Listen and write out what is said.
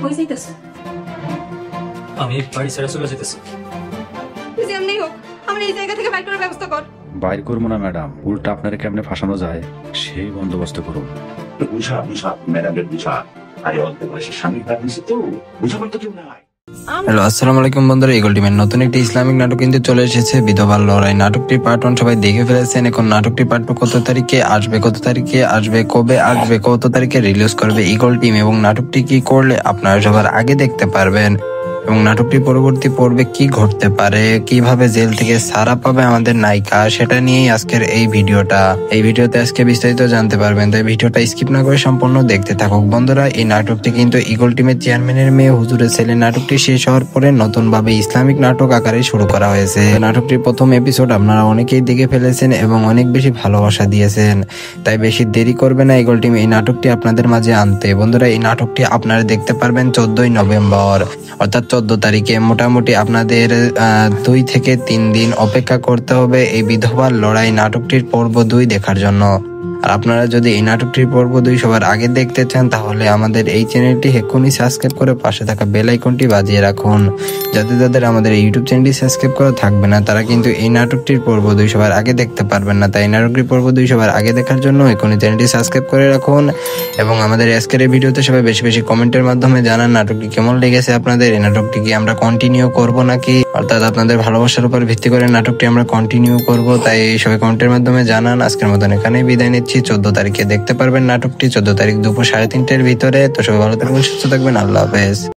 কই যাইতেছ? আমি বাড়ি ছেড়ে চলে যেতেছি। তুই যেমনি হোক আমার এই জায়গা থেকে বাইর করার ব্যবস্থা কর। বাইর করবো না ম্যাডাম, উল্টা আপনারা কেমনে ফাঁসানো যায় সেই বন্দোবস্ত করুন। ম্যাডামের বুঝা আরে অল্প বয়সে স্বামী পাঠিয়েছে তো বুঝা করতে কেউ নাই। হ্যালো, আসসালামু আলাইকুম বন্ধুরা। ইগল টিমের নতুন একটি ইসলামিক নাটক কিন্তু চলে এসেছে, বিধবার লড়াই। নাটকটি পার্ট 1 সবাই দেখে ফেলেছেন। এখন নাটকটি পার্ট 2 কত তারিখে আসবে, কবে আসবে, কত তারিখে রিলিজ করবে ইগল টিম এবং নাটকটি কি করলে আপনারা সবার আগে দেখতে পারবেন এবং নাটকটির পরবর্তী পর্বে কি ঘটতে পারে, কিভাবে জেল থেকে ছাড়া পাবে আমাদের নায়িকা, সেটা নিয়েই আজকের এই ভিডিওটা। এই ভিডিওতে আজকে বিস্তারিত জানতে পারবেন, তাই ভিডিওটা স্কিপ না করে সম্পূর্ণ দেখতে থাকুক। বন্ধুরা, এই নাটকটি কিন্তু ইগল টিমের চেয়ারম্যানের মেয়ে হুজুরের ছেলে নাটকটি শেষ হওয়ার পরে নতুন ভাবে ইসলামিক নাটক আকারে শুরু করা হয়েছে। নাটকটির প্রথম এপিসোড আপনারা অনেকেই দেখে ফেলেছেন এবং অনেক বেশি ভালোবাসা দিয়েছেন, তাই বেশি দেরি করবে না ইগল টিম এই নাটকটি আপনাদের মাঝে আনতে। বন্ধুরা, এই নাটকটি আপনারা দেখতে পারবেন 14ই নভেম্বর, অর্থাৎ 14 তারিখে। মোটামুটি আপনাদের 2 থেকে 3 দিন অপেক্ষা করতে হবে এই বিধবার লড়াই নাটকটির পর্ব 2 দেখার জন্য। আর আপনারা যদি এই নাটকটির পর্ব 2 সবার আগে দেখতে চান তাহলে আমাদের এই চ্যানেলটি এক্ষুনি সাবস্ক্রাইব করে পাশে থাকা বেল আইকনটি বাজিয়ে রাখুন, যাতে যাদের আমাদের ইউটিউব চ্যানেলটি সাবস্ক্রাইব করা থাকবে না তারা কিন্তু এই নাটকটির পর্ব 2 সবার আগে দেখতে পারবেন না। তাই নাটকটির পর্ব 2 সবার আগে দেখার জন্য এক্ষুনি চ্যানেলটি সাবস্ক্রাইব করে রাখুন এবং আমাদের আজকের এই ভিডিওতে সবাই বেশি বেশি কমেন্টের মাধ্যমে জানান নাটকটি কেমন লেগেছে আপনাদের। এই নাটকটি কি আমরা কন্টিনিউ করব নাকি, অর্থাৎ আপনাদের ভালোবাসার উপর ভিত্তি করে নাটকটি আমরা কন্টিনিউ করব, তাই সবাই কমেন্টের মাধ্যমে জানান। আজকের মতন এখানেই বিদায় নিচ্ছি। 14 তারিখে দেখতে পারবেন নাটকটি, 14 তারিখ দুপুর 3:30টার ভিতরে। তো সবাই ভালো থাকবেন, সুস্থ থাকবেন, আল্লাহ হাফেজ।